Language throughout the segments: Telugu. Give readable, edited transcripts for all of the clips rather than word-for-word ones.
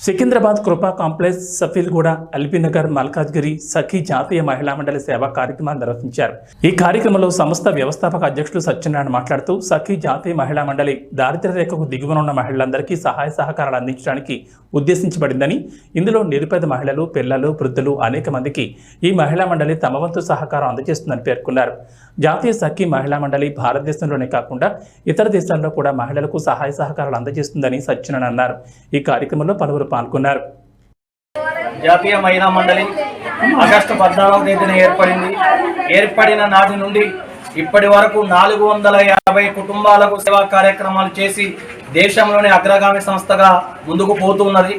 సికింద్రాబాద్ కృపా కాంప్లెక్స్ సఫీల్గూడ ఎల్బీనగర్ మల్కాజ్గిరి సఖీ జాతీయ మహిళా మండలి సేవా కార్యక్రమాలు నిర్వహించారు। ఈ కార్యక్రమంలో సంస్థ వ్యవస్థాపక అధ్యక్షులు సత్యనారాయణ మాట్లాడుతూ సఖీ జాతీయ మహిళా మండలి దారిద్ర్య రేఖకు దిగువన ఉన్న మహిళలందరికీ సహాయ సహకారాలు అందించడానికి ఉద్దేశించబడిందని, ఇందులో నిరుపేద మహిళలు, పిల్లలు, వృద్ధులు అనేక మందికి ఈ మహిళా మండలి తమ వంతు సహకారం అందజేస్తుందని పేర్కొన్నారు। జాతీయ సఖీ మహిళా మండలి భారతదేశంలోనే కాకుండా ఇతర దేశాల్లో కూడా మహిళలకు సహాయ సహకారాలు అందజేస్తుందని సత్యనారాయణ అన్నారు। ఈ కార్యక్రమంలో పలువురు పాల్గొన్నారు। జాతీయ మహిళా మండలి ఆగస్టు 14వ తేదీన ఏర్పడిన నాటి నుండి ఇప్పటి వరకు 450 కుటుంబాలకు సేవా కార్యక్రమాలు చేసి దేశంలోనే అగ్రగామి సంస్థగా ముందుకు పోతున్నది।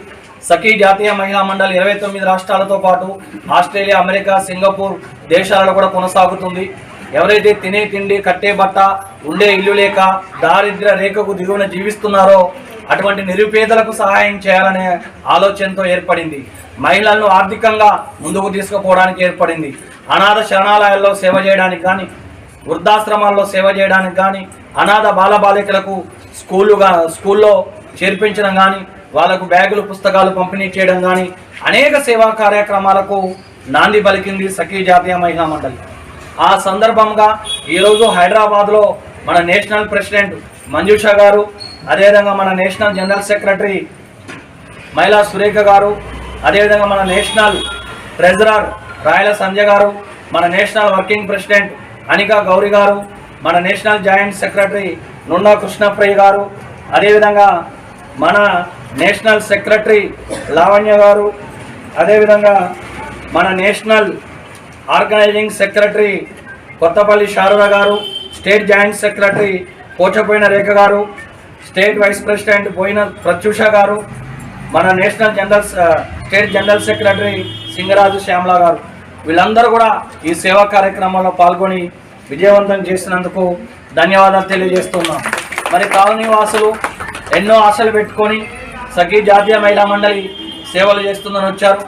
సఖీ జాతీయ మహిళా మండలి 29 రాష్ట్రాలతో పాటు ఆస్ట్రేలియా, అమెరికా, సింగపూర్ దేశాలలో కూడా కొనసాగుతుంది। ఎవరైతే తినే తిండి, కట్టే బట్ట, ఉండే ఇల్లు లేక దారిద్ర్య రేఖకు దిగువన జీవిస్తున్నారో అటువంటి నిరుపేదలకు సహాయం చేయాలనే ఆలోచనతో ఏర్పడింది। మహిళలను ఆర్థికంగా ముందుకు తీసుకుపోవడానికి ఏర్పడింది। అనాథ శరణాలయాల్లో సేవ చేయడానికి కానీ, వృద్ధాశ్రమాల్లో సేవ చేయడానికి కానీ, అనాథ బాలబాలికలకు స్కూల్లో చేర్పించడం కానీ, వాళ్ళకు బ్యాగులు, పుస్తకాలు పంపిణీ చేయడం కానీ అనేక సేవా కార్యక్రమాలకు నాంది పలికింది సఖీ జాతీయ మహిళా మండలి। ఆ సందర్భంగా ఈరోజు హైదరాబాద్లో మన నేషనల్ ప్రెసిడెంట్ మంజుష గారు, అదేవిధంగా మన national general secretary Myla Surekha garu, అదేవిధంగా మన నేషనల్ ట్రెజరర్ రాయల సంజయ్ గారు, మన national working president Anika Gowri garu, మన national joint secretary Nunda Krishnapriya garu, అదేవిధంగా మన నేషనల్ సెక్రటరీ లావణ్య గారు, అదేవిధంగా మన national organising secretary Kothapalli Sharada garu, state joint secretary పోచపోయిన Rekha garu, state vice president పోయిన ప్రత్యూష గారు, మన national state general secretary Singaraju Shyamala garu, వీళ్ళందరూ కూడా ఈ సేవా కార్యక్రమంలో పాల్గొని విజయవంతం చేసినందుకు ధన్యవాదాలు తెలియజేస్తున్నాం। మరి కాలనీ వాసులు ఎన్నో ఆశలు పెట్టుకొని సఖీ జాతీయ మహిళా మండలి సేవలు చేస్తుందని వచ్చారు।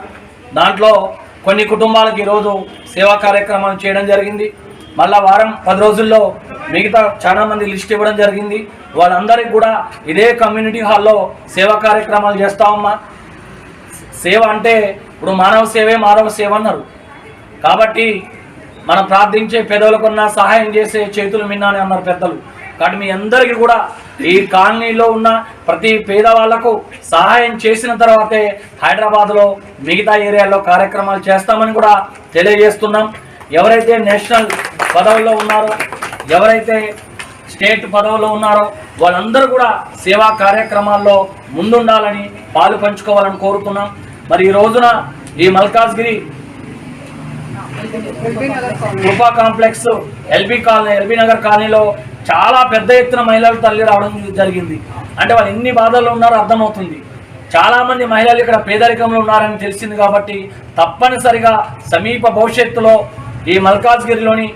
దాంట్లో కొన్ని కుటుంబాలకు ఈరోజు సేవా కార్యక్రమాలు చేయడం జరిగింది। మళ్ళా వారం 10 రోజుల్లో మిగతా చాలా మంది లిస్ట్ ఇవ్వడం జరిగింది। వాళ్ళందరికీ కూడా ఇదే కమ్యూనిటీ హాల్లో సేవా కార్యక్రమాలు చేస్తామమ్మా। సేవ అంటే ఇప్పుడు మానవ సేవే మానవ సేవ అన్నారు కాబట్టి మనం ప్రార్థించే పెదవులకున్న సహాయం చేసే చేతులు మిన్నాని అన్నారు పెద్దలు। కాబట్టి మీ అందరికీ కూడా ఈ కాలనీలో ఉన్న ప్రతి పేదవాళ్లకు సహాయం చేసిన తర్వాతే హైదరాబాద్లో మిగతా ఏరియాల్లో కార్యక్రమాలు చేస్తామని కూడా తెలియజేస్తున్నాం। ఎవరైతే నేషనల్ పదవుల్లో ఉన్నారో, ఎవరైతే స్టేట్ పదవుల్లో ఉన్నారో వాళ్ళందరూ కూడా సేవా కార్యక్రమాల్లో ముందుండాలని, పాలు పంచుకోవాలని కోరుతున్నాం। మరి ఈ రోజున ఈ మల్కాజ్గిరి కృపా కాంప్లెక్స్ ఎల్బీనగర్ కాలనీలో చాలా పెద్ద ఎత్తున మహిళలు తల్లి రావడం జరిగింది। అంటే వాళ్ళు ఎన్ని బాధల్లో ఉన్నారో అర్థమవుతుంది। చాలామంది మహిళలు ఇక్కడ పేదరికంలో ఉన్నారని తెలిసింది కాబట్టి తప్పనిసరిగా సమీప భవిష్యత్తులో ఈ మల్కాజ్గిరిలోని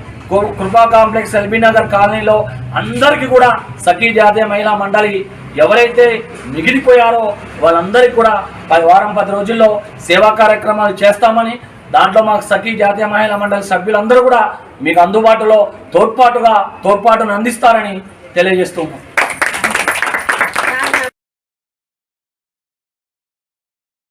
కృపా కాంప్లెక్స్ ఎల్బీనగర్ కాలనీలో అందరికీ కూడా సఖీ జాతీయ మహిళా మండలి ఎవరైతే మిగిలిపోయారో వాళ్ళందరికీ కూడా వారం 10 రోజుల్లో సేవా కార్యక్రమాలు చేస్తామని, దాంట్లో మాకు సఖీ జాతీయ మహిళా మండలి సభ్యులందరూ కూడా మీకు అందుబాటులో తోడ్పాటును అందిస్తారని తెలియజేస్తున్నాం।